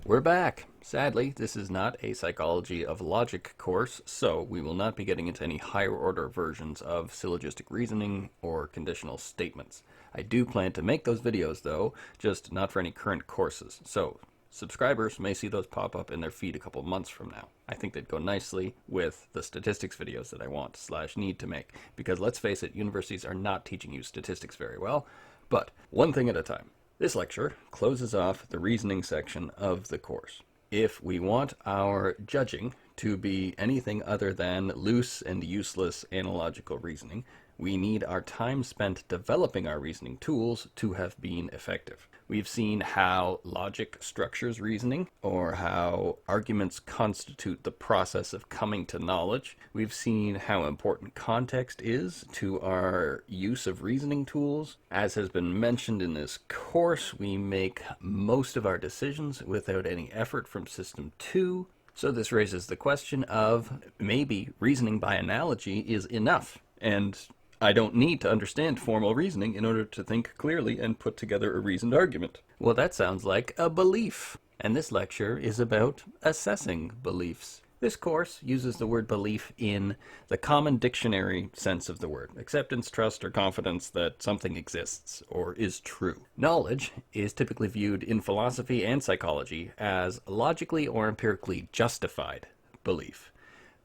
We're back. Sadly, this is not a psychology of logic course, so we will not be getting into any higher order versions of syllogistic reasoning or conditional statements. I do plan to make those videos though, just not for any current courses. So subscribers may see those pop up in their feed a couple months from now. I think they'd go nicely with the statistics videos that I want/need to make, because let's face it, universities are not teaching you statistics very well, but one thing at a time. This lecture closes off the reasoning section of the course. If we want our judging to be anything other than loose and useless analogical reasoning, we need our time spent developing our reasoning tools to have been effective. We've seen how logic structures reasoning, or how arguments constitute the process of coming to knowledge. We've seen how important context is to our use of reasoning tools. As has been mentioned in this course, we make most of our decisions without any effort from System 2. So this raises the question of maybe reasoning by analogy is enough, and I don't need to understand formal reasoning in order to think clearly and put together a reasoned argument. Well, that sounds like a belief, and this lecture is about assessing beliefs. This course uses the word belief in the common dictionary sense of the word: acceptance, trust, or confidence that something exists or is true. Knowledge is typically viewed in philosophy and psychology as logically or empirically justified belief,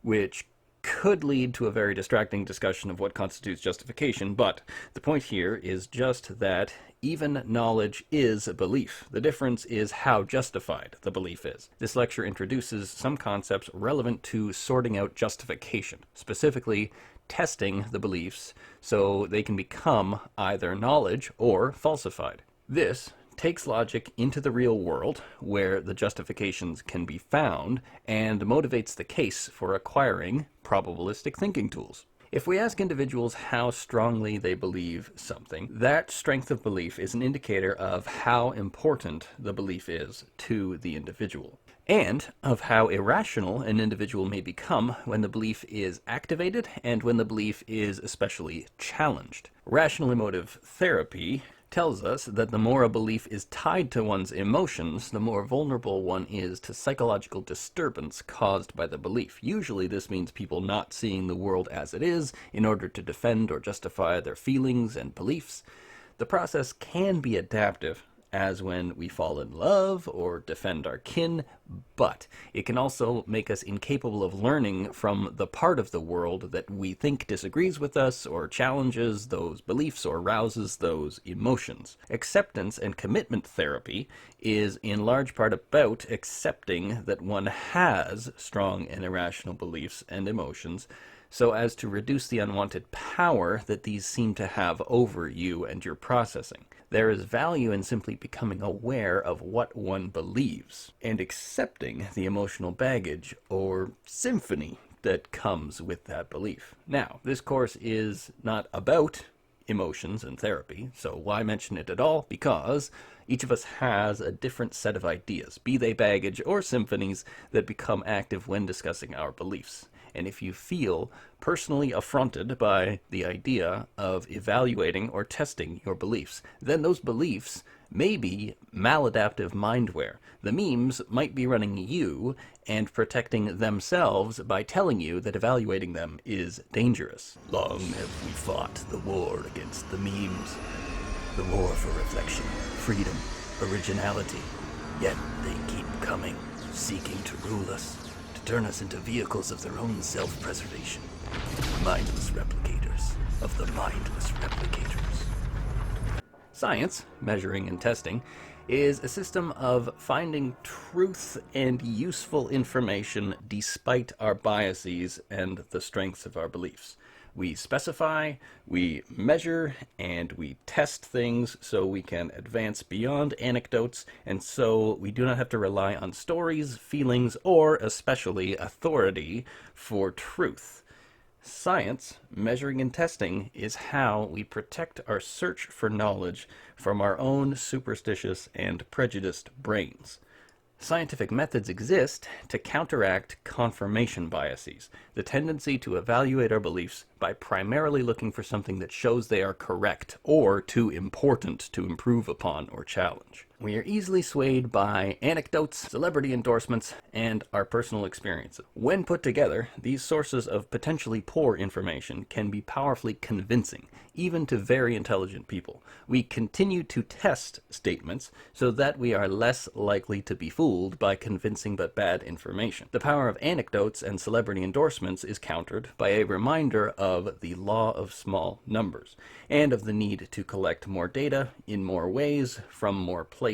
which could lead to a very distracting discussion of what constitutes justification, but the point here is just that even knowledge is a belief. The difference is how justified the belief is. This lecture introduces some concepts relevant to sorting out justification, specifically testing the beliefs so they can become either knowledge or falsified. This takes logic into the real world, where the justifications can be found, and motivates the case for acquiring probabilistic thinking tools. If we ask individuals how strongly they believe something, that strength of belief is an indicator of how important the belief is to the individual, and of how irrational an individual may become when the belief is activated and when the belief is especially challenged. Rational emotive therapy tells us that the more a belief is tied to one's emotions, the more vulnerable one is to psychological disturbance caused by the belief. Usually this means people not seeing the world as it is in order to defend or justify their feelings and beliefs. The process can be adaptive, as when we fall in love or defend our kin, but it can also make us incapable of learning from the part of the world that we think disagrees with us or challenges those beliefs or rouses those emotions. Acceptance and commitment therapy is in large part about accepting that one has strong and irrational beliefs and emotions, so as to reduce the unwanted power that these seem to have over you and your processing. There is value in simply becoming aware of what one believes and accepting the emotional baggage or symphony that comes with that belief. Now, this course is not about emotions and therapy, so why mention it at all? Because each of us has a different set of ideas, be they baggage or symphonies, that become active when discussing our beliefs. And if you feel personally affronted by the idea of evaluating or testing your beliefs, then those beliefs may be maladaptive mindware. The memes might be running you and protecting themselves by telling you that evaluating them is dangerous. Long have we fought the war against the memes, the war for reflection, freedom, originality. Yet they keep coming, seeking to rule us, to turn us into vehicles of their own self-preservation. Mindless replicators of the mindless replicators. Science, measuring and testing, is a system of finding truth and useful information despite our biases and the strengths of our beliefs. We specify, we measure, and we test things so we can advance beyond anecdotes, and so we do not have to rely on stories, feelings, or especially authority for truth. Science, measuring and testing, is how we protect our search for knowledge from our own superstitious and prejudiced brains. Scientific methods exist to counteract confirmation biases, the tendency to evaluate our beliefs by primarily looking for something that shows they are correct or too important to improve upon or challenge. We are easily swayed by anecdotes, celebrity endorsements, and our personal experiences. When put together, these sources of potentially poor information can be powerfully convincing, even to very intelligent people. We continue to test statements so that we are less likely to be fooled by convincing but bad information. The power of anecdotes and celebrity endorsements is countered by a reminder of the law of small numbers and of the need to collect more data in more ways from more places.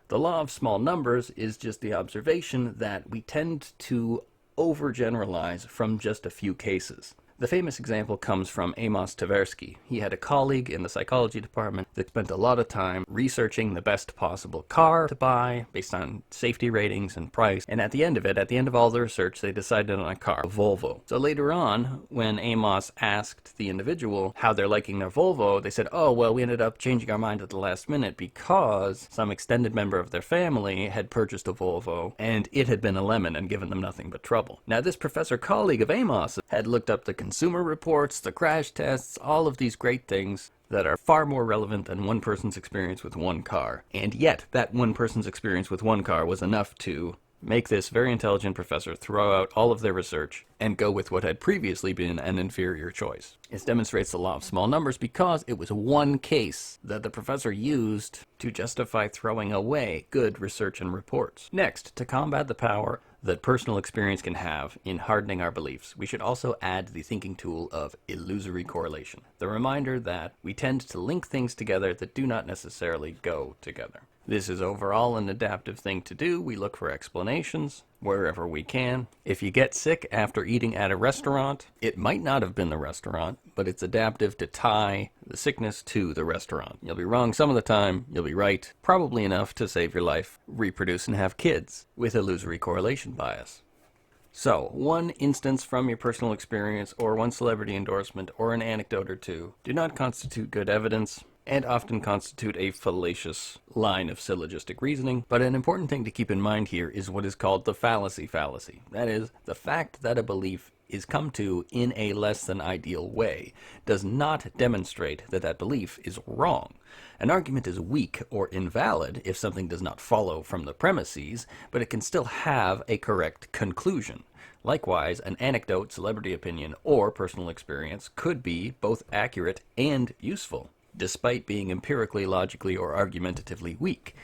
The law of small numbers is just the observation that we tend to overgeneralize from just a few cases. The famous example comes from Amos Tversky. He had a colleague in the psychology department that spent a lot of time researching the best possible car to buy based on safety ratings and price. And at the end of all the research, they decided on a car, a Volvo. So later on, when Amos asked the individual how they're liking their Volvo, they said, oh, well, we ended up changing our mind at the last minute because some extended member of their family had purchased a Volvo and it had been a lemon and given them nothing but trouble. Now, this professor colleague of Amos had looked up the consumer reports, the crash tests, all of these great things that are far more relevant than one person's experience with one car. And yet, that one person's experience with one car was enough to make this very intelligent professor throw out all of their research and go with what had previously been an inferior choice. It demonstrates the law of small numbers because it was one case that the professor used to justify throwing away good research and reports. Next, to combat the power that personal experience can have in hardening our beliefs, we should also add the thinking tool of illusory correlation, the reminder that we tend to link things together that do not necessarily go together. This is overall an adaptive thing to do. We look for explanations wherever we can. If you get sick after eating at a restaurant, it might not have been the restaurant, but it's adaptive to tie the sickness to the restaurant. You'll be wrong some of the time, you'll be right, probably enough to save your life, reproduce and have kids with illusory correlation bias. So, one instance from your personal experience or one celebrity endorsement or an anecdote or two do not constitute good evidence and often constitute a fallacious line of syllogistic reasoning. But an important thing to keep in mind here is what is called the fallacy fallacy. That is, the fact that a belief is come to in a less than ideal way does not demonstrate that that belief is wrong. An argument is weak or invalid if something does not follow from the premises, but it can still have a correct conclusion. Likewise, an anecdote, celebrity opinion, or personal experience could be both accurate and useful, despite being empirically, logically, or argumentatively weak.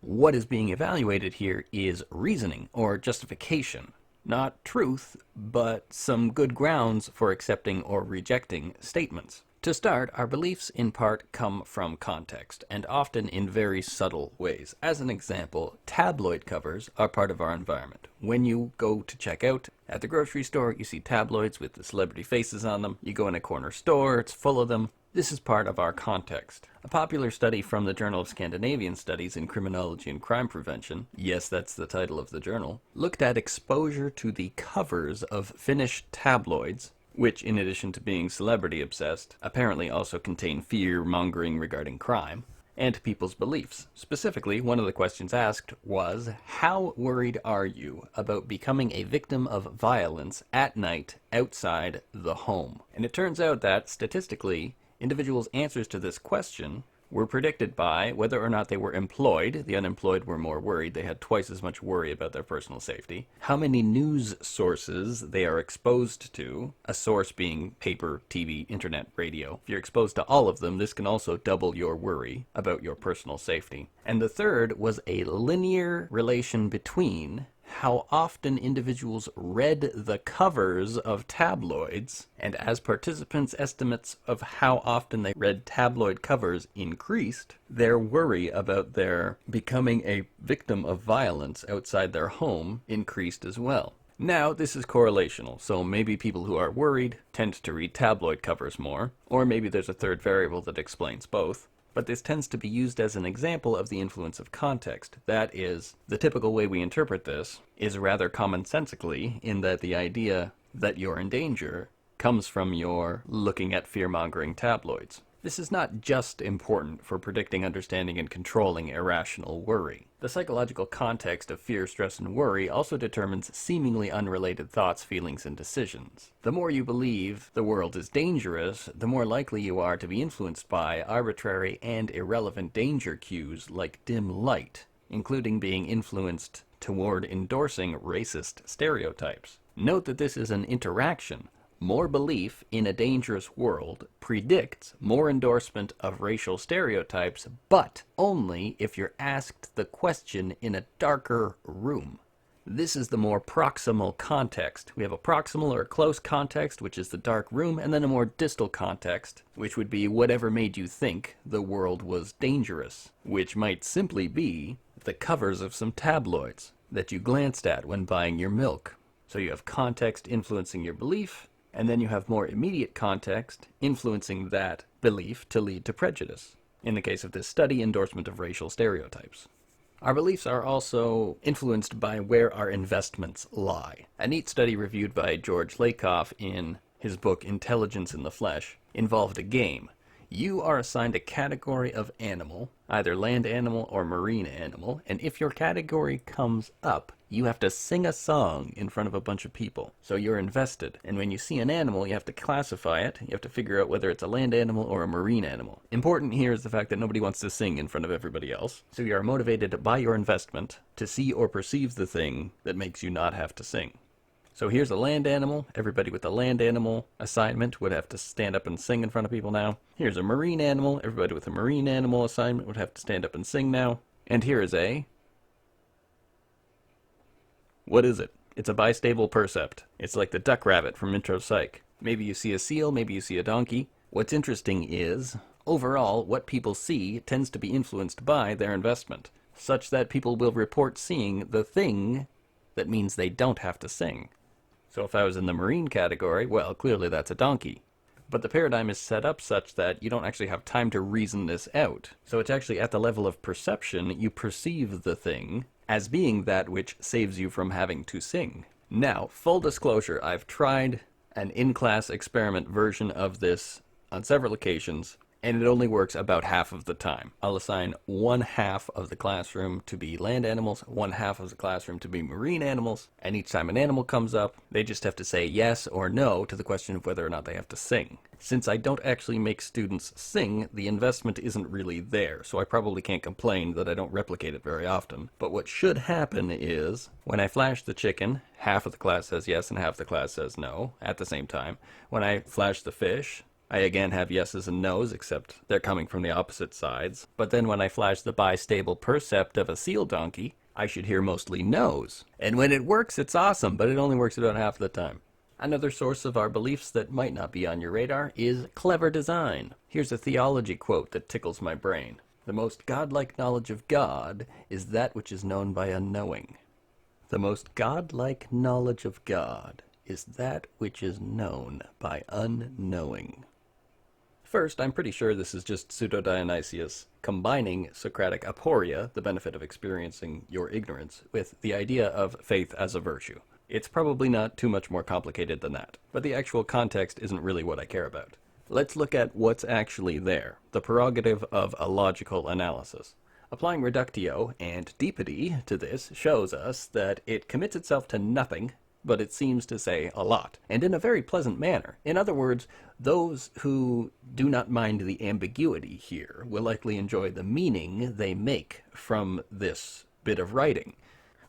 What is being evaluated here is reasoning or justification, not truth, but some good grounds for accepting or rejecting statements. To start, our beliefs in part come from context, and often in very subtle ways. As an example, tabloid covers are part of our environment. When you go to check out at the grocery store, you see tabloids with the celebrity faces on them. You go in a corner store, it's full of them. This is part of our context. A popular study from the Journal of Scandinavian Studies in Criminology and Crime Prevention, yes, that's the title of the journal, looked at exposure to the covers of Finnish tabloids, which, in addition to being celebrity-obsessed, apparently also contain fear-mongering regarding crime, and people's beliefs. Specifically, one of the questions asked was, how worried are you about becoming a victim of violence at night outside the home? And it turns out that, statistically, individuals' answers to this question were predicted by whether or not they were employed. The unemployed were more worried. They had twice as much worry about their personal safety. How many news sources they are exposed to, a source being paper, TV, internet, radio. If you're exposed to all of them, this can also double your worry about your personal safety. And the third was a linear relation between how often individuals read the covers of tabloids, and as participants' estimates of how often they read tabloid covers increased, their worry about their becoming a victim of violence outside their home increased as well. Now, this is correlational, so maybe people who are worried tend to read tabloid covers more, or maybe there's a third variable that explains both. But this tends to be used as an example of the influence of context. That is, the typical way we interpret this is rather commonsensically in that the idea that you're in danger comes from your looking at fear-mongering tabloids. This is not just important for predicting, understanding, and controlling irrational worry. The psychological context of fear, stress, and worry also determines seemingly unrelated thoughts, feelings, and decisions. The more you believe the world is dangerous, the more likely you are to be influenced by arbitrary and irrelevant danger cues like dim light, including being influenced toward endorsing racist stereotypes. Note that this is an interaction. More belief in a dangerous world predicts more endorsement of racial stereotypes, but only if you're asked the question in a darker room. This is the more proximal context. We have a proximal or close context, which is the dark room, and then a more distal context, which would be whatever made you think the world was dangerous, which might simply be the covers of some tabloids that you glanced at when buying your milk. So you have context influencing your belief, and then you have more immediate context influencing that belief to lead to prejudice. In the case of this study, endorsement of racial stereotypes. Our beliefs are also influenced by where our investments lie. A neat study reviewed by George Lakoff in his book Intelligence in the Flesh involved a game. You are assigned a category of animal, either land animal or marine animal, and if your category comes up, you have to sing a song in front of a bunch of people. So you're invested. And when you see an animal, you have to classify it. You have to figure out whether it's a land animal or a marine animal. Important here is the fact that nobody wants to sing in front of everybody else. So you are motivated by your investment to see or perceive the thing that makes you not have to sing. So here's a land animal. Everybody with a land animal assignment would have to stand up and sing in front of people now. Here's a marine animal. Everybody with a marine animal assignment would have to stand up and sing now. And here is a... What is it? It's a bistable percept. It's like the duck rabbit from Intro Psych. Maybe you see a seal, maybe you see a donkey. What's interesting is, overall, what people see tends to be influenced by their investment, such that people will report seeing the thing that means they don't have to sing. So if I was in the marine category, well, clearly that's a donkey. But the paradigm is set up such that you don't actually have time to reason this out. So it's actually at the level of perception, you perceive the thing as being that which saves you from having to sing. Now, full disclosure, I've tried an in-class experiment version of this on several occasions, and it only works about half of the time. I'll assign one half of the classroom to be land animals, one half of the classroom to be marine animals, and each time an animal comes up, they just have to say yes or no to the question of whether or not they have to sing. Since I don't actually make students sing, the investment isn't really there, so I probably can't complain that I don't replicate it very often. But what should happen is, when I flash the chicken, half of the class says yes and half the class says no at the same time. When I flash the fish, I again have yeses and nos, except they're coming from the opposite sides. But then when I flash the bistable percept of a seal donkey, I should hear mostly no's. And when it works, it's awesome, but it only works about half the time. Another source of our beliefs that might not be on your radar is clever design. Here's a theology quote that tickles my brain. The most godlike knowledge of God is that which is known by unknowing. The most godlike knowledge of God is that which is known by unknowing. First, I'm pretty sure this is just Pseudo-Dionysius combining Socratic aporia, the benefit of experiencing your ignorance, with the idea of faith as a virtue. It's probably not too much more complicated than that, but the actual context isn't really what I care about. Let's look at what's actually there, the prerogative of a logical analysis. Applying reductio and deepity to this shows us that it commits itself to nothing, but it seems to say a lot, and in a very pleasant manner. In other words, those who do not mind the ambiguity here will likely enjoy the meaning they make from this bit of writing.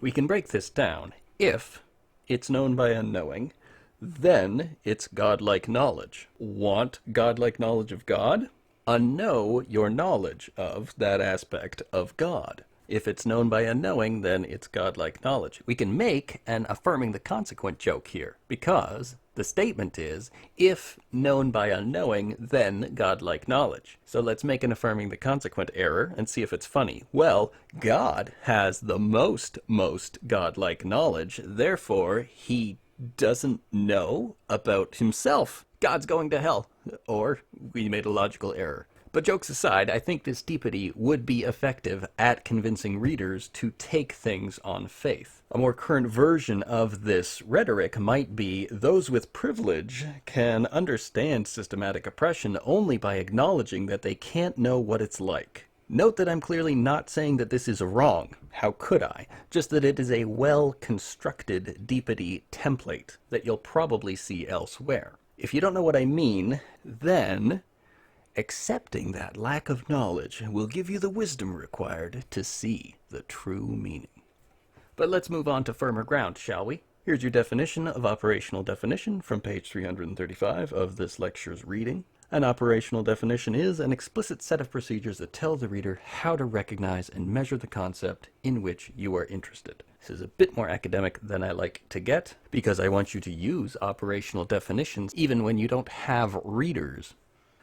We can break this down. If it's known by unknowing, then it's godlike knowledge. Want godlike knowledge of God? Unknow your knowledge of that aspect of God. If it's known by unknowing, then it's godlike knowledge. We can make an affirming the consequent joke here, because the statement is, if known by unknowing, then godlike knowledge. So let's make an affirming the consequent error and see if it's funny. Well, God has the most godlike knowledge, therefore he doesn't know about himself. God's going to hell. Or we made a logical error. But jokes aside, I think this deepity would be effective at convincing readers to take things on faith. A more current version of this rhetoric might be those with privilege can understand systematic oppression only by acknowledging that they can't know what it's like. Note that I'm clearly not saying that this is wrong. How could I? Just that it is a well-constructed deepity template that you'll probably see elsewhere. If you don't know what I mean, then accepting that lack of knowledge will give you the wisdom required to see the true meaning. But let's move on to firmer ground, shall we? Here's your definition of operational definition from page 335 of this lecture's reading. An operational definition is an explicit set of procedures that tell the reader how to recognize and measure the concept in which you are interested. This is a bit more academic than I like to get, because I want you to use operational definitions even when you don't have readers.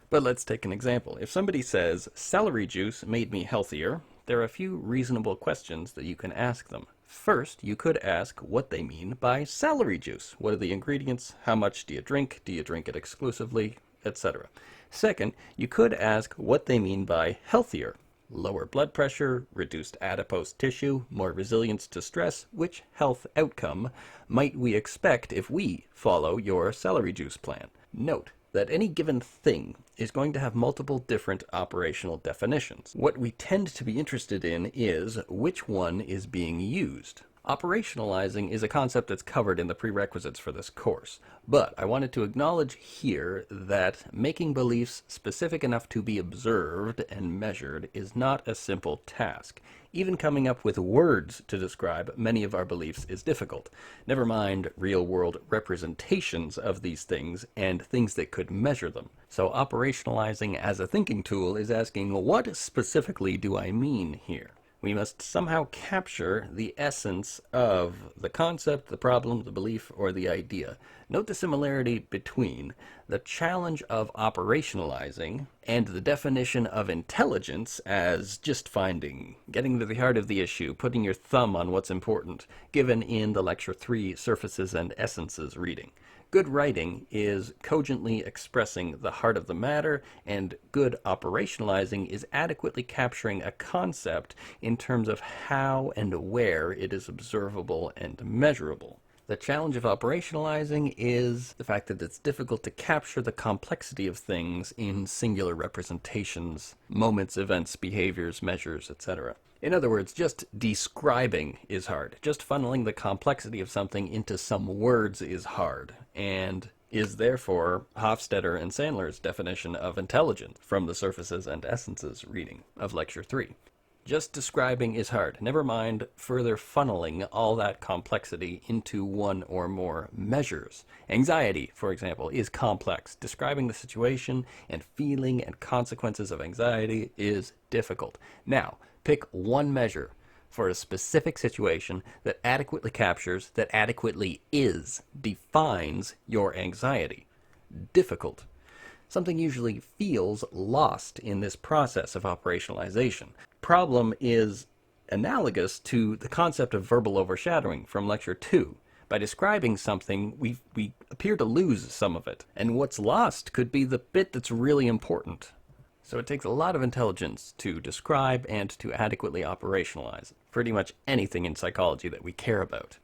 But let's take an example. If somebody says, celery juice made me healthier, there are a few reasonable questions that you can ask them. First, you could ask what they mean by celery juice. What are the ingredients? How much do you drink? Do you drink it exclusively? Etc. Second, you could ask what they mean by healthier. Lower blood pressure, reduced adipose tissue, more resilience to stress. Which health outcome might we expect if we follow your celery juice plan? Note that any given thing is going to have multiple different operational definitions. What we tend to be interested in is which one is being used. Operationalizing is a concept that's covered in the prerequisites for this course, but I wanted to acknowledge here that making beliefs specific enough to be observed and measured is not a simple task. Even coming up with words to describe many of our beliefs is difficult. Never mind real-world representations of these things and things that could measure them. So operationalizing as a thinking tool is asking, what specifically do I mean here? We must somehow capture the essence of the concept, the problem, the belief, or the idea. Note the similarity between the challenge of operationalizing and the definition of intelligence as just getting to the heart of the issue, putting your thumb on what's important, given in the Lecture 3 Surfaces and Essences reading. Good writing is cogently expressing the heart of the matter, and good operationalizing is adequately capturing a concept in terms of how and where it is observable and measurable. The challenge of operationalizing is the fact that it's difficult to capture the complexity of things in singular representations, moments, events, behaviors, measures, etc. In other words, just describing is hard. Just funneling the complexity of something into some words is hard, and is therefore Hofstadter and Sandler's definition of intelligence from the Surfaces and Essences reading of Lecture 3. Just describing is hard. Never mind further funneling all that complexity into one or more measures. Anxiety, for example, is complex. Describing the situation and feeling and consequences of anxiety is difficult. Now, pick one measure for a specific situation that adequately captures, that adequately defines your anxiety. Difficult. Something usually feels lost in this process of operationalization. Problem is analogous to the concept of verbal overshadowing from Lecture 2. By describing something, we appear to lose some of it, and what's lost could be the bit that's really important. So it takes a lot of intelligence to describe and to adequately operationalize pretty much anything in psychology that we care about.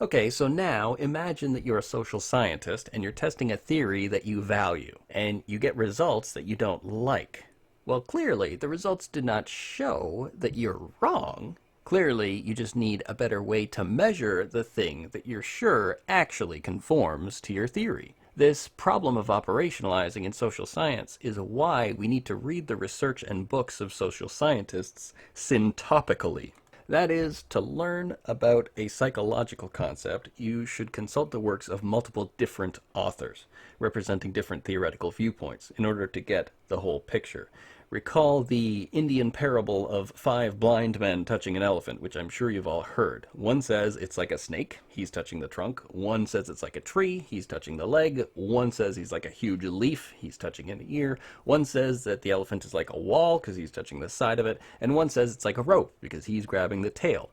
Okay, so now imagine that you're a social scientist and you're testing a theory that you value, and you get results that you don't like. Well, clearly, the results did not show that you're wrong. Clearly, you just need a better way to measure the thing that you're sure actually conforms to your theory. This problem of operationalizing in social science is why we need to read the research and books of social scientists syntopically. That is, to learn about a psychological concept, you should consult the works of multiple different authors, representing different theoretical viewpoints, in order to get the whole picture. Recall the Indian parable of 5 blind men touching an elephant, which I'm sure you've all heard. One says it's like a snake, he's touching the trunk. One says it's like a tree, he's touching the leg. One says he's like a huge leaf, he's touching an ear. One says that the elephant is like a wall, because he's touching the side of it. And one says it's like a rope, because he's grabbing the tail.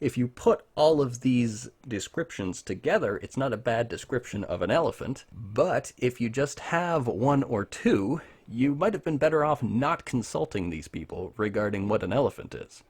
If you put all of these descriptions together, it's not a bad description of an elephant, but if you just have one or two, you might have been better off not consulting these people regarding what an elephant is.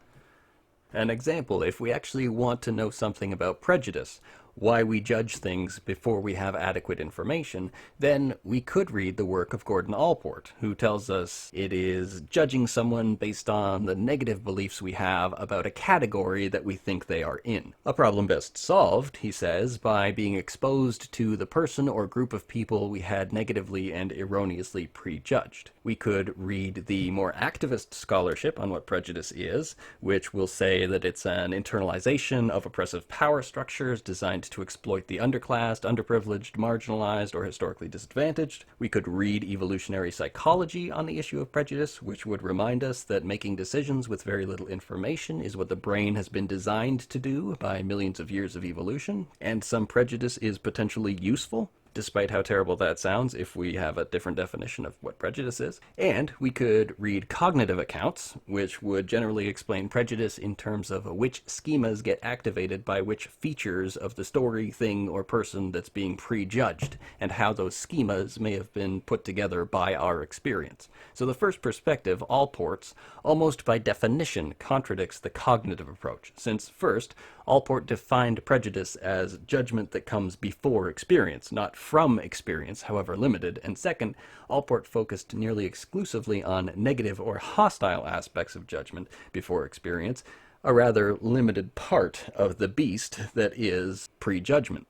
An example, if we actually want to know something about prejudice, why we judge things before we have adequate information, then we could read the work of Gordon Allport, who tells us it is judging someone based on the negative beliefs we have about a category that we think they are in. A problem best solved, he says, by being exposed to the person or group of people we had negatively and erroneously prejudged. We could read the more activist scholarship on what prejudice is, which will say that it's an internalization of oppressive power structures designed to exploit the underclassed, underprivileged, marginalized, or historically disadvantaged. We could read evolutionary psychology on the issue of prejudice, which would remind us that making decisions with very little information is what the brain has been designed to do by millions of years of evolution, and some prejudice is potentially useful, despite how terrible that sounds if we have a different definition of what prejudice is. And we could read cognitive accounts, which would generally explain prejudice in terms of which schemas get activated by which features of the story, thing, or person that's being prejudged, and how those schemas may have been put together by our experience. So the first perspective, Allport's, almost by definition contradicts the cognitive approach, since first, Allport defined prejudice as judgment that comes before experience, not from experience, however limited, and second, Allport focused nearly exclusively on negative or hostile aspects of judgment before experience, a rather limited part of the beast that is prejudgment.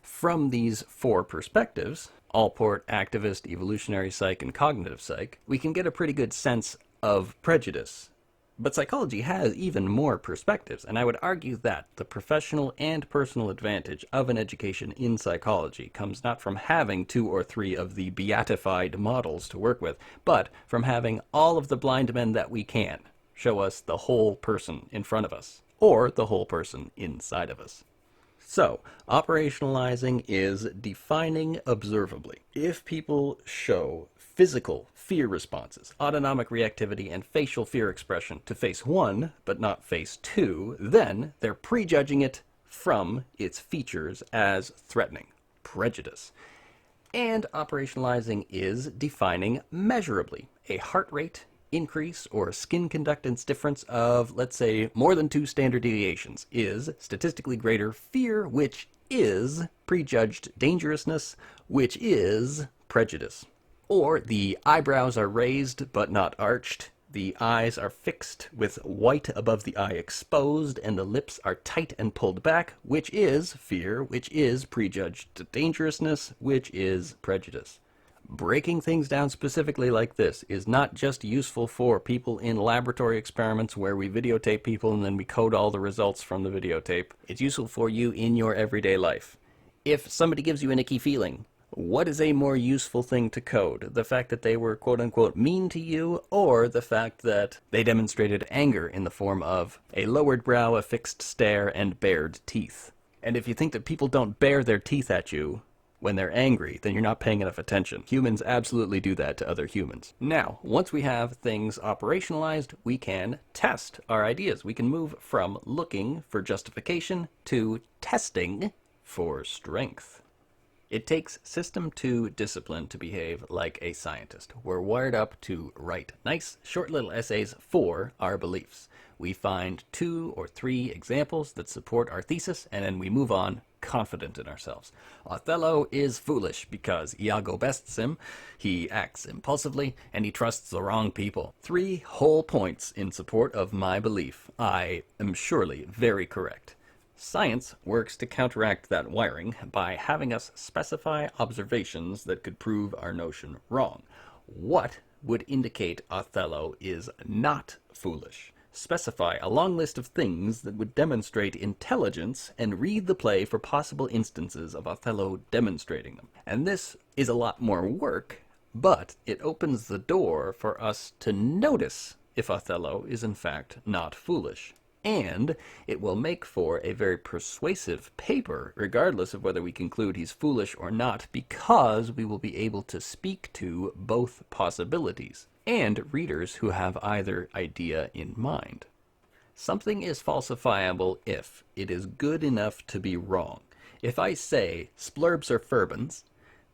From these four perspectives, Allport, activist, evolutionary psych, and cognitive psych, we can get a pretty good sense of prejudice. But psychology has even more perspectives, and I would argue that the professional and personal advantage of an education in psychology comes not from having 2 or 3 of the beatified models to work with, but from having all of the blind men that we can show us the whole person in front of us, or the whole person inside of us. So, operationalizing is defining observably. If people show physical fear responses, autonomic reactivity, and facial fear expression to face 1, but not face 2, then they're prejudging it from its features as threatening, prejudice. And operationalizing is defining measurably a heart rate increase or skin conductance difference of, let's say, more than 2 standard deviations is statistically greater fear, which is prejudged dangerousness, which is prejudice. Or the eyebrows are raised but not arched, the eyes are fixed with white above the eye exposed, and the lips are tight and pulled back, which is fear, which is prejudged dangerousness, which is prejudice. Breaking things down specifically like this is not just useful for people in laboratory experiments where we videotape people and then we code all the results from the videotape. It's useful for you in your everyday life. If somebody gives you an icky feeling, what is a more useful thing to code? The fact that they were quote-unquote mean to you, or the fact that they demonstrated anger in the form of a lowered brow, a fixed stare, and bared teeth? And if you think that people don't bare their teeth at you when they're angry, then you're not paying enough attention. Humans absolutely do that to other humans. Now, once we have things operationalized, we can test our ideas. We can move from looking for justification to testing for strength. It takes system 2 discipline to behave like a scientist. We're wired up to write nice, short little essays for our beliefs. We find 2 or 3 examples that support our thesis, and then we move on confident in ourselves. Othello is foolish because Iago bests him, he acts impulsively, and he trusts the wrong people. 3 whole points in support of my belief. I am surely very correct. Science works to counteract that wiring by having us specify observations that could prove our notion wrong. What would indicate Othello is not foolish? Specify a long list of things that would demonstrate intelligence and read the play for possible instances of Othello demonstrating them. And this is a lot more work, but it opens the door for us to notice if Othello is in fact not foolish. And it will make for a very persuasive paper, regardless of whether we conclude he's foolish or not, because we will be able to speak to both possibilities, and readers who have either idea in mind. Something is falsifiable if it is good enough to be wrong. If I say splurbs are furbins,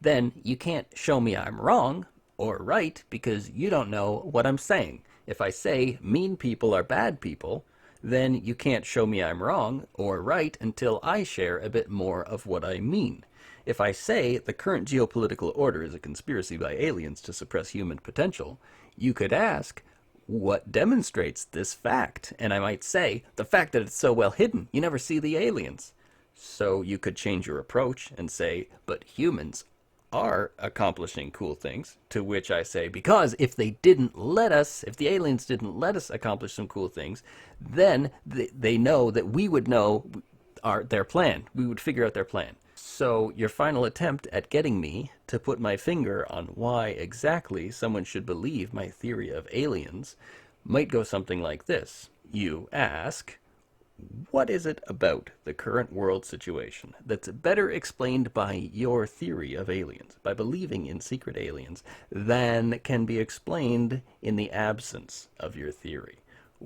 then you can't show me I'm wrong, or right because you don't know what I'm saying. If I say mean people are bad people, then you can't show me I'm wrong or right until I share a bit more of what I mean. If I say the current geopolitical order is a conspiracy by aliens to suppress human potential, you could ask, what demonstrates this fact? And I might say, the fact that it's so well hidden, you never see the aliens. So you could change your approach and say, but humans are accomplishing cool things, to which I say, because if they didn't let us, if the aliens didn't let us accomplish some cool things, then they know that we would know their plan. We would figure out their plan. So your final attempt at getting me to put my finger on why exactly someone should believe my theory of aliens might go something like this. You ask, what is it about the current world situation that's better explained by your theory of aliens, by believing in secret aliens, than can be explained in the absence of your theory?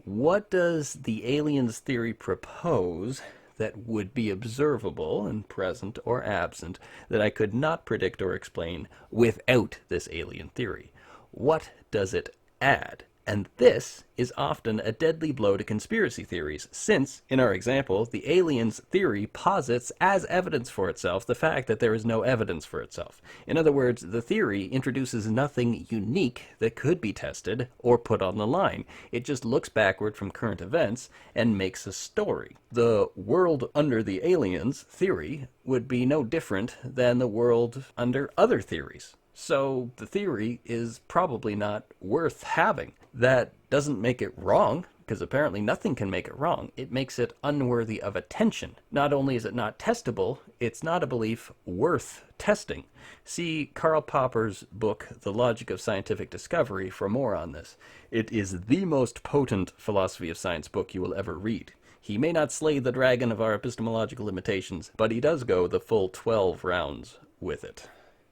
What does the aliens theory propose that would be observable and present or absent that I could not predict or explain without this alien theory? What does it add? And this is often a deadly blow to conspiracy theories, since, in our example, the aliens theory posits as evidence for itself the fact that there is no evidence for itself. In other words, the theory introduces nothing unique that could be tested or put on the line. It just looks backward from current events and makes a story. The world under the aliens theory would be no different than the world under other theories. So the theory is probably not worth having. That doesn't make it wrong, because apparently nothing can make it wrong. It makes it unworthy of attention. Not only is it not testable, it's not a belief worth testing. See Karl Popper's book, The Logic of Scientific Discovery, for more on this. It is the most potent philosophy of science book you will ever read. He may not slay the dragon of our epistemological limitations, but he does go the full 12 rounds with it.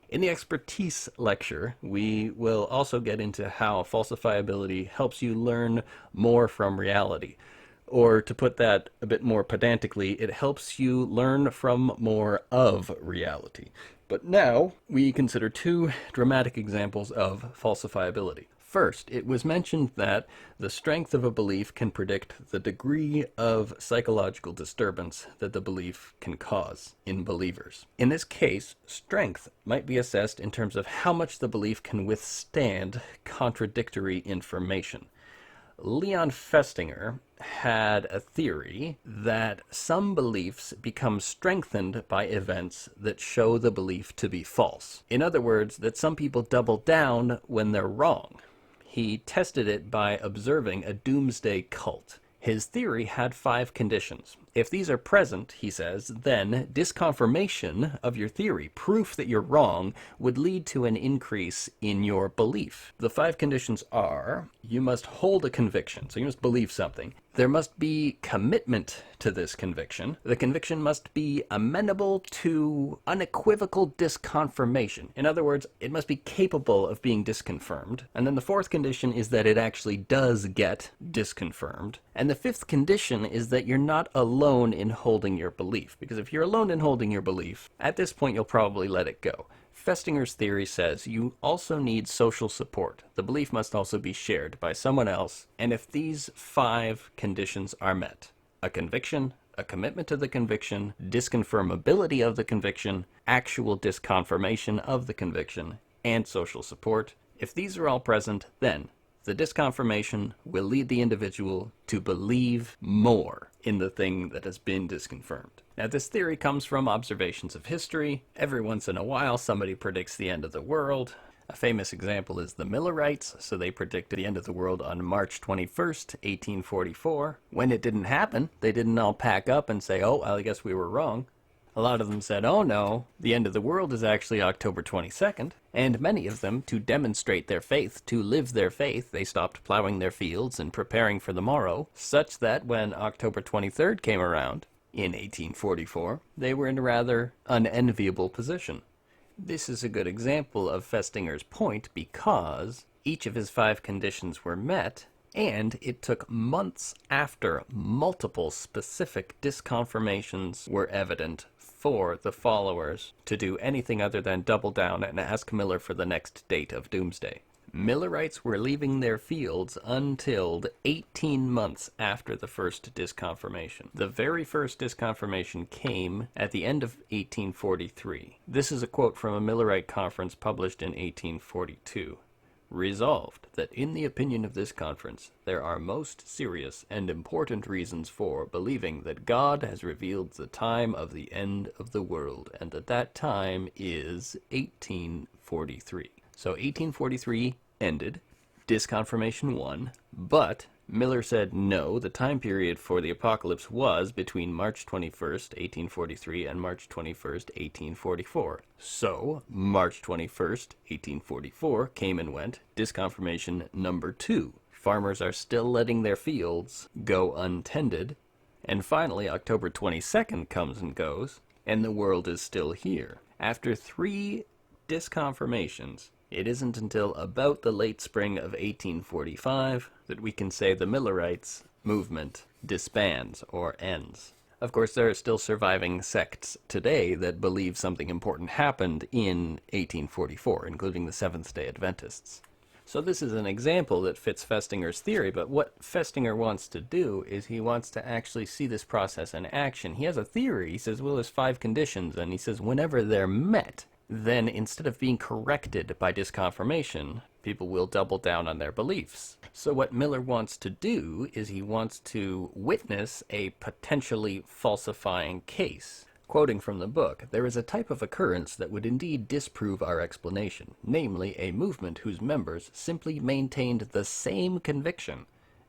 In the expertise lecture, we will also get into how falsifiability helps you learn more from reality. Or to put that a bit more pedantically, it helps you learn from more of reality. But now we consider two dramatic examples of falsifiability. First, it was mentioned that the strength of a belief can predict the degree of psychological disturbance that the belief can cause in believers. In this case, strength might be assessed in terms of how much the belief can withstand contradictory information. Leon Festinger had a theory that some beliefs become strengthened by events that show the belief to be false. In other words, that some people double down when they're wrong. He tested it by observing a doomsday cult. His theory had 5 conditions. If these are present, he says, then disconfirmation of your theory, proof that you're wrong, would lead to an increase in your belief. The 5 conditions are, you must hold a conviction, so you must believe something. There must be commitment to this conviction. The conviction must be amenable to unequivocal disconfirmation. In other words, it must be capable of being disconfirmed. And then the 4th condition is that it actually does get disconfirmed. And the 5th condition is that you're not alone in holding your belief. Because if you're alone in holding your belief, at this point you'll probably let it go. Festinger's theory says you also need social support. The belief must also be shared by someone else, and if these 5 conditions are met, a conviction, a commitment to the conviction, disconfirmability of the conviction, actual disconfirmation of the conviction, and social support, if these are all present, then the disconfirmation will lead the individual to believe more in the thing that has been disconfirmed. Now, this theory comes from observations of history. Every once in a while, somebody predicts the end of the world. A famous example is the Millerites. So they predicted the end of the world on March 21st, 1844. When it didn't happen, they didn't all pack up and say, oh, well, I guess we were wrong. A lot of them said, oh no, the end of the world is actually October 22nd. And many of them, to demonstrate their faith, to live their faith, they stopped plowing their fields and preparing for the morrow, such that when October 23rd came around, in 1844, they were in a rather unenviable position. This is a good example of Festinger's point because each of his 5 conditions were met, and it took months after multiple specific disconfirmations were evident for the followers to do anything other than double down and ask Miller for the next date of doomsday. Millerites were leaving their fields until 18 months after the first disconfirmation. The very first disconfirmation came at the end of 1843. This is a quote from a Millerite conference published in 1842. Resolved, that in the opinion of this conference, there are most serious and important reasons for believing that God has revealed the time of the end of the world, and that time is 1843. So 1843 ended, disconfirmation won, but Miller said no, the time period for the apocalypse was between March 21st, 1843 and March 21st, 1844. So, March 21st, 1844 came and went, disconfirmation number 2. Farmers are still letting their fields go untended, and finally October 22nd comes and goes, and the world is still here. After 3 disconfirmations, it isn't until about the late spring of 1845 that we can say the Millerites movement disbands or ends. Of course, there are still surviving sects today that believe something important happened in 1844, including the Seventh-day Adventists. So this is an example that fits Festinger's theory, but what Festinger wants to do is he wants to actually see this process in action. He has a theory. He says, well, there's 5 conditions, and he says whenever they're met, then instead of being corrected by disconfirmation, people will double down on their beliefs. So what Miller wants to do is he wants to witness a potentially falsifying case. Quoting from the book, there is a type of occurrence that would indeed disprove our explanation, namely a movement whose members simply maintained the same conviction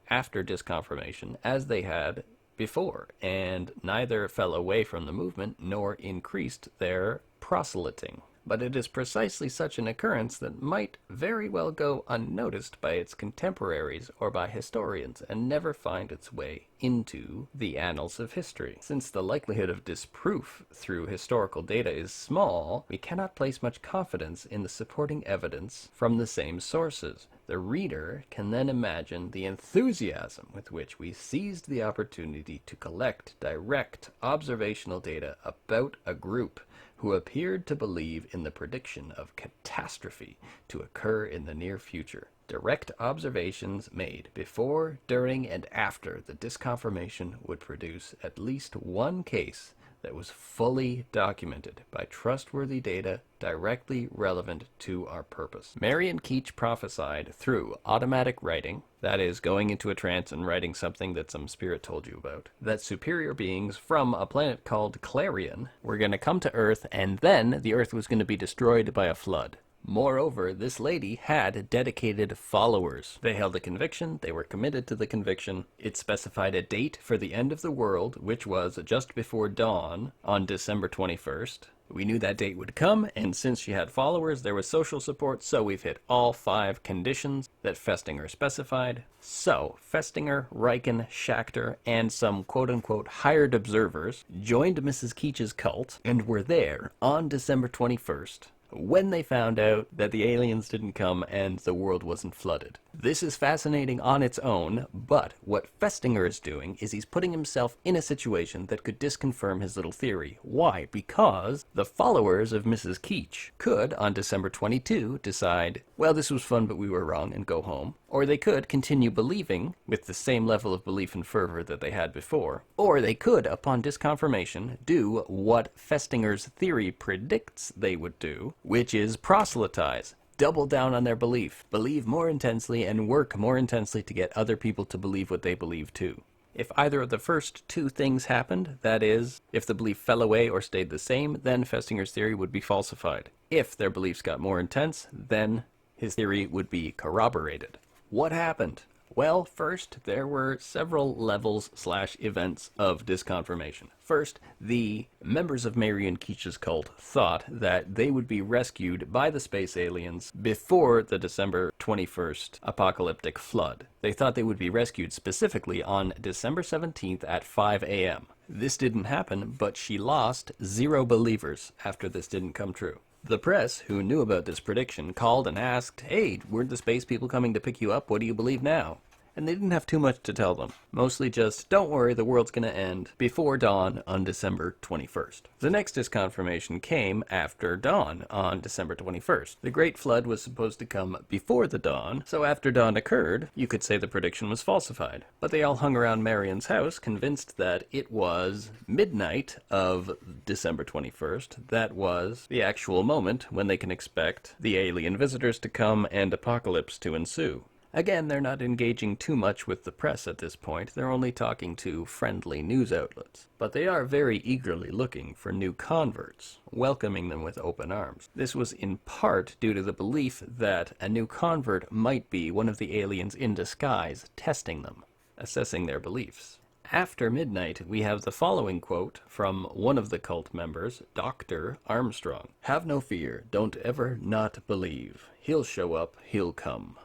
after disconfirmation as they had before, and neither fell away from the movement nor increased their proselyting. But it is precisely such an occurrence that might very well go unnoticed by its contemporaries or by historians and never find its way into the annals of history. Since the likelihood of disproof through historical data is small, we cannot place much confidence in the supporting evidence from the same sources. The reader can then imagine the enthusiasm with which we seized the opportunity to collect direct observational data about a group who appeared to believe in the prediction of catastrophe to occur in the near future. Direct observations made before, during, and after the disconfirmation would produce at least one case that was fully documented by trustworthy data directly relevant to our purpose. Marion Keech prophesied through automatic writing, that is, going into a trance and writing something that some spirit told you about, that superior beings from a planet called Clarion were going to come to Earth, and then the Earth was going to be destroyed by a flood. Moreover, this lady had dedicated followers. They held a conviction, they were committed to the conviction. It specified a date for the end of the world, which was just before dawn on December 21st. We knew that date would come, and since she had followers, there was social support, so we've hit all 5 conditions that Festinger specified. So, Festinger, Riken, Schachter, and some quote-unquote hired observers joined Mrs. Keech's cult and were there on December 21st. When they found out that the aliens didn't come and the world wasn't flooded. This is fascinating on its own, but what Festinger is doing is he's putting himself in a situation that could disconfirm his little theory. Why? Because the followers of Mrs. Keech could, on December 22, decide, well, this was fun, but we were wrong, and go home. Or they could continue believing with the same level of belief and fervor that they had before. Or they could, upon disconfirmation, do what Festinger's theory predicts they would do, which is proselytize. Double down on their belief, believe more intensely, and work more intensely to get other people to believe what they believe too. If either of the first 2 things happened, that is, if the belief fell away or stayed the same, then Festinger's theory would be falsified. If their beliefs got more intense, then his theory would be corroborated. What happened? Well, first, there were several levels/events of disconfirmation. First, the members of Marion Keech's cult thought that they would be rescued by the space aliens before the December 21st apocalyptic flood. They thought they would be rescued specifically on December 17th at 5 a.m. This didn't happen, but she lost 0 believers after this didn't come true. The press, who knew about this prediction, called and asked, hey, weren't the space people coming to pick you up? What do you believe now? and they didn't have too much to tell them. Mostly just, don't worry, the world's gonna end before dawn on December 21st. The next disconfirmation came after dawn on December 21st. The Great Flood was supposed to come before the dawn, so after dawn occurred, you could say the prediction was falsified. But they all hung around Marion's house, convinced that it was midnight of December 21st. That was the actual moment when they can expect the alien visitors to come and apocalypse to ensue. Again, they're not engaging too much with the press at this point. They're only talking to friendly news outlets. But they are very eagerly looking for new converts, welcoming them with open arms. This was in part due to the belief that a new convert might be one of the aliens in disguise, testing them, assessing their beliefs. After midnight, we have the following quote from one of the cult members, Dr. Armstrong. "Have no fear. Don't ever not believe. He'll show up. He'll come."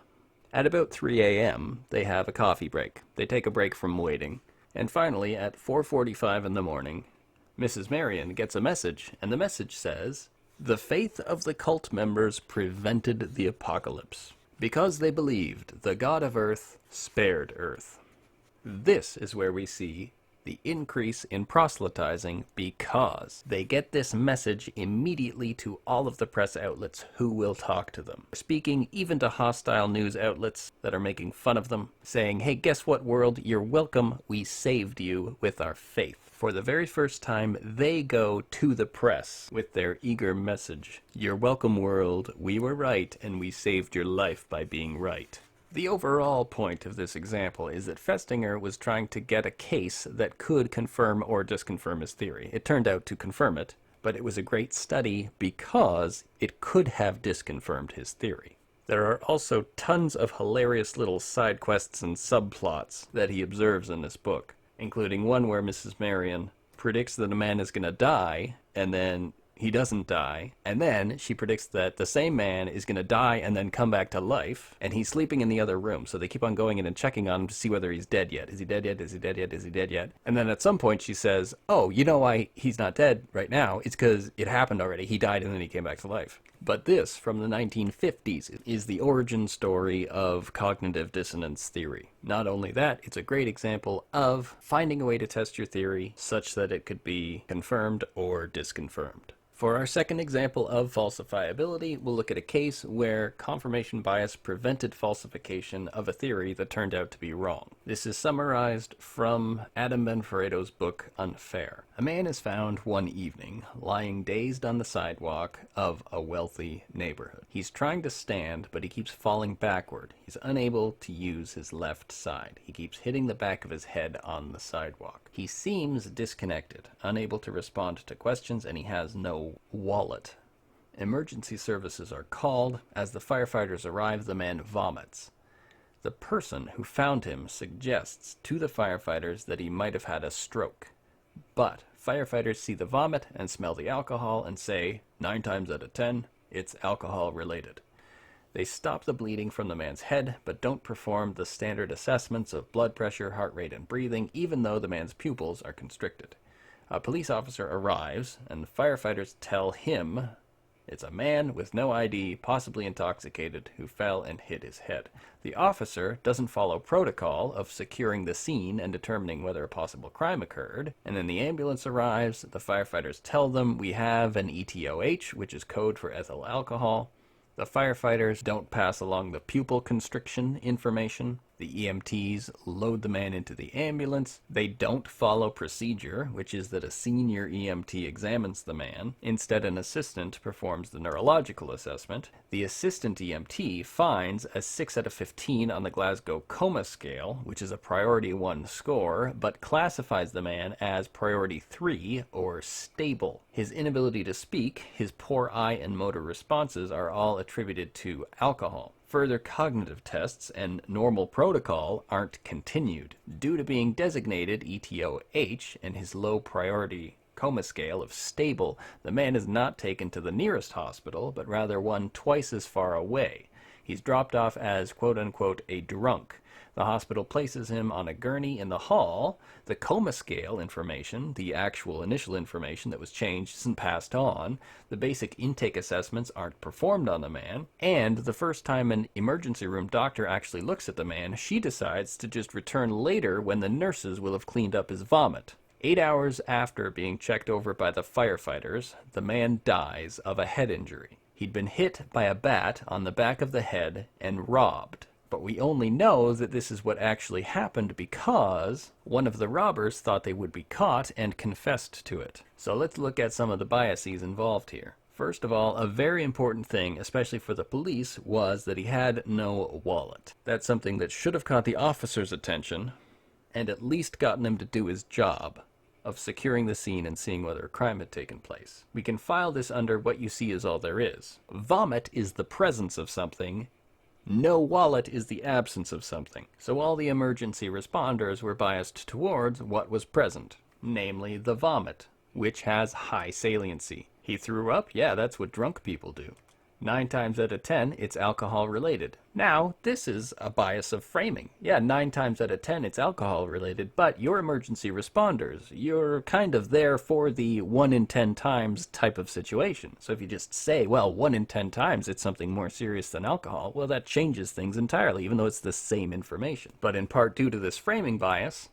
At about 3 a.m., they have a coffee break. They take a break from waiting. And finally, at 4:45 in the morning, Mrs. Marion gets a message, and the message says, "The faith of the cult members prevented the apocalypse. Because they believed, the God of Earth spared Earth." This is where we see the increase in proselytizing, because they get this message immediately to all of the press outlets who will talk to them. Speaking even to hostile news outlets that are making fun of them, saying, "Hey, guess what, world? You're welcome. We saved you with our faith." For the very first time, they go to the press with their eager message. "You're welcome, world. We were right, and we saved your life by being right." The overall point of this example is that Festinger was trying to get a case that could confirm or disconfirm his theory. It turned out to confirm it, but it was a great study because it could have disconfirmed his theory. There are also tons of hilarious little side quests and subplots that he observes in this book, including one where Mrs. Marion predicts that a man is going to die, and then he doesn't die, and then she predicts that the same man is going to die and then come back to life, and he's sleeping in the other room, so they keep on going in and checking on him to see whether he's dead yet. Is he dead yet? Is he dead yet? Is he dead yet? And then at some point she says, "Oh, you know why he's not dead right now? It's because it happened already. He died and then he came back to life." But this, from the 1950s, is the origin story of cognitive dissonance theory. Not only that, it's a great example of finding a way to test your theory such that it could be confirmed or disconfirmed. For our second example of falsifiability, we'll look at a case where confirmation bias prevented falsification of a theory that turned out to be wrong. This is summarized from Adam Benferredo's book, Unfair. A man is found one evening lying dazed on the sidewalk of a wealthy neighborhood. He's trying to stand, but he keeps falling backward. He's unable to use his left side. He keeps hitting the back of his head on the sidewalk. He seems disconnected, unable to respond to questions, and he has no wallet. Emergency services are called. As the firefighters arrive, the man vomits. The person who found him suggests to the firefighters that he might have had a stroke. But firefighters see the vomit and smell the alcohol and say, 9 times out of 10, it's alcohol related. They stop the bleeding from the man's head, but don't perform the standard assessments of blood pressure, heart rate, and breathing, even though the man's pupils are constricted. A police officer arrives, and firefighters tell him it's a man with no ID, possibly intoxicated, who fell and hit his head. The officer doesn't follow protocol of securing the scene and determining whether a possible crime occurred, and then the ambulance arrives. The firefighters tell them we have an ETOH, which is code for ethyl alcohol. The firefighters don't pass along the pupil constriction information. The EMTs load the man into the ambulance. They don't follow procedure, which is that a senior EMT examines the man. Instead, an assistant performs the neurological assessment. The assistant EMT finds a 6 out of 15 on the Glasgow Coma Scale, which is a priority 1 score, but classifies the man as priority 3, or stable. His inability to speak, his poor eye and motor responses are all attributed to alcohol. Further cognitive tests and normal protocol aren't continued. Due to being designated ETOH and his low priority coma scale of stable, the man is not taken to the nearest hospital, but rather one twice as far away. He's dropped off as quote-unquote a drunk. The hospital places him on a gurney in the hall. The coma scale information, the actual initial information that was changed, isn't passed on. The basic intake assessments aren't performed on the man. And the first time an emergency room doctor actually looks at the man, she decides to just return later when the nurses will have cleaned up his vomit. 8 hours after being checked over by the firefighters, the man dies of a head injury. He'd been hit by a bat on the back of the head and robbed. But we only know that this is what actually happened because one of the robbers thought they would be caught and confessed to it. So let's look at some of the biases involved here. First of all, a very important thing, especially for the police, was that he had no wallet. That's something that should have caught the officer's attention and at least gotten him to do his job of securing the scene and seeing whether a crime had taken place. We can file this under what you see is all there is. Vomit is the presence of something. No wallet is the absence of something. So all the emergency responders were biased towards what was present, namely the vomit, which has high saliency. He threw up? Yeah, that's what drunk people do. 9 times out of 10, it's alcohol related. Now, this is a bias of framing. Yeah, 9 times out of 10, it's alcohol related, but you're emergency responders. You're kind of there for the 1 in 10 times type of situation. So if you just say, well, 1 in 10 times it's something more serious than alcohol, well, that changes things entirely, even though it's the same information. But in part due to this framing bias,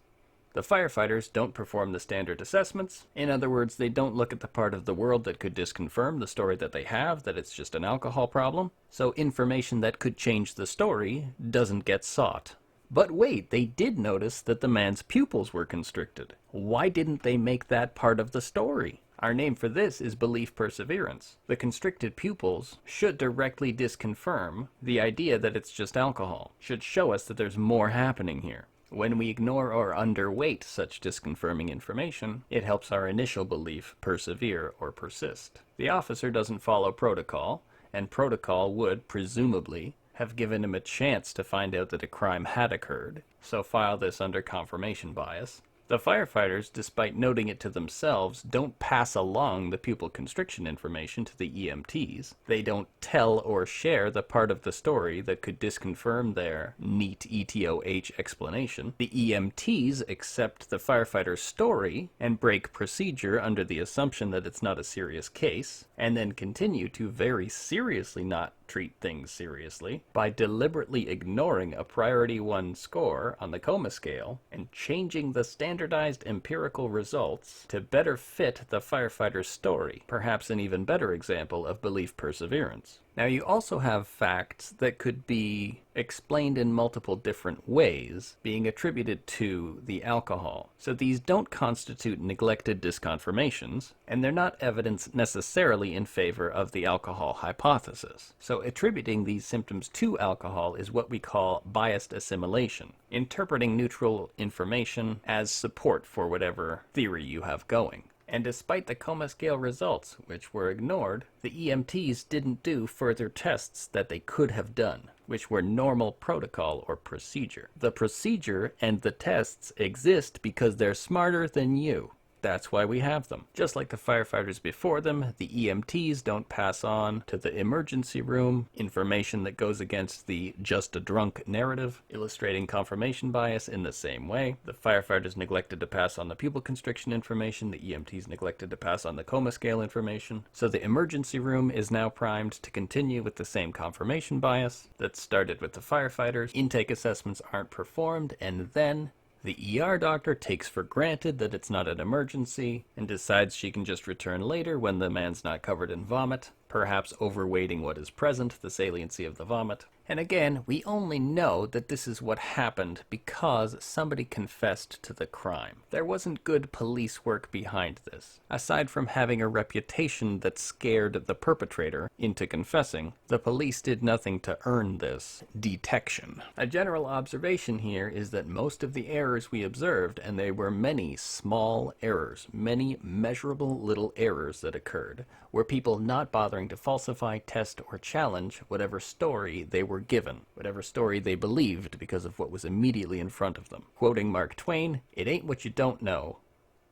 the firefighters don't perform the standard assessments. In other words, they don't look at the part of the world that could disconfirm the story that they have, that it's just an alcohol problem. So information that could change the story doesn't get sought. But wait, they did notice that the man's pupils were constricted. Why didn't they make that part of the story? Our name for this is belief perseverance. The constricted pupils should directly disconfirm the idea that it's just alcohol, should show us that there's more happening here. When we ignore or underweight such disconfirming information, it helps our initial belief persevere or persist. The officer doesn't follow protocol, and protocol would, presumably, have given him a chance to find out that a crime had occurred, so file this under confirmation bias. The firefighters, despite noting it to themselves, don't pass along the pupil constriction information to the EMTs. They don't tell or share the part of the story that could disconfirm their neat ETOH explanation. The EMTs accept the firefighter's story and break procedure under the assumption that it's not a serious case, and then continue to very seriously not treat things seriously by deliberately ignoring a priority 1 score on the coma scale and changing the standardized empirical results to better fit the firefighter's story, perhaps an even better example of belief perseverance. Now, you also have facts that could be explained in multiple different ways, being attributed to the alcohol. So these don't constitute neglected disconfirmations, and they're not evidence necessarily in favor of the alcohol hypothesis. So attributing these symptoms to alcohol is what we call biased assimilation, interpreting neutral information as support for whatever theory you have going. And despite the coma scale results, which were ignored, the EMTs didn't do further tests that they could have done, which were normal protocol or procedure. The procedure and the tests exist because they're smarter than you. That's why we have them. Just like the firefighters before them, the EMTs don't pass on to the emergency room information that goes against the just a drunk narrative, illustrating confirmation bias in the same way. The firefighters neglected to pass on the pupil constriction information, the EMTs neglected to pass on the coma scale information. So the emergency room is now primed to continue with the same confirmation bias that started with the firefighters. Intake assessments aren't performed, and then the ER doctor takes for granted that it's not an emergency and decides she can just return later when the man's not covered in vomit, perhaps overweighting what is present, the saliency of the vomit. And again, we only know that this is what happened because somebody confessed to the crime. There wasn't good police work behind this. Aside from having a reputation that scared the perpetrator into confessing, the police did nothing to earn this detection. A general observation here is that most of the errors we observed, and they were many small errors, many measurable little errors that occurred, were people not bothering to falsify, test, or challenge whatever story they were given, whatever story they believed because of what was immediately in front of them. Quoting Mark Twain, "It ain't what you don't know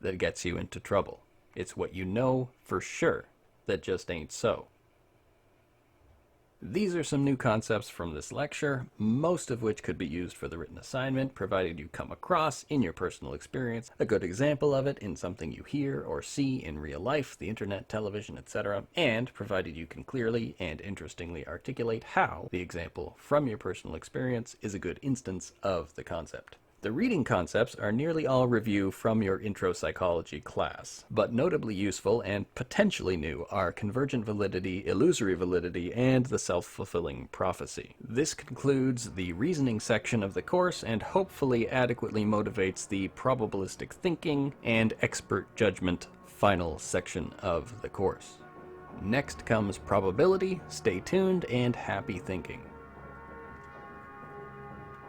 that gets you into trouble. It's what you know for sure that just ain't so." These are some new concepts from this lecture, most of which could be used for the written assignment, provided you come across in your personal experience a good example of it in something you hear or see in real life, the internet, television, etc., and provided you can clearly and interestingly articulate how the example from your personal experience is a good instance of the concept. The reading concepts are nearly all review from your intro psychology class, but notably useful and potentially new are convergent validity, illusory validity, and the self-fulfilling prophecy. This concludes the reasoning section of the course and hopefully adequately motivates the probabilistic thinking and expert judgment final section of the course. Next comes probability, stay tuned, and happy thinking.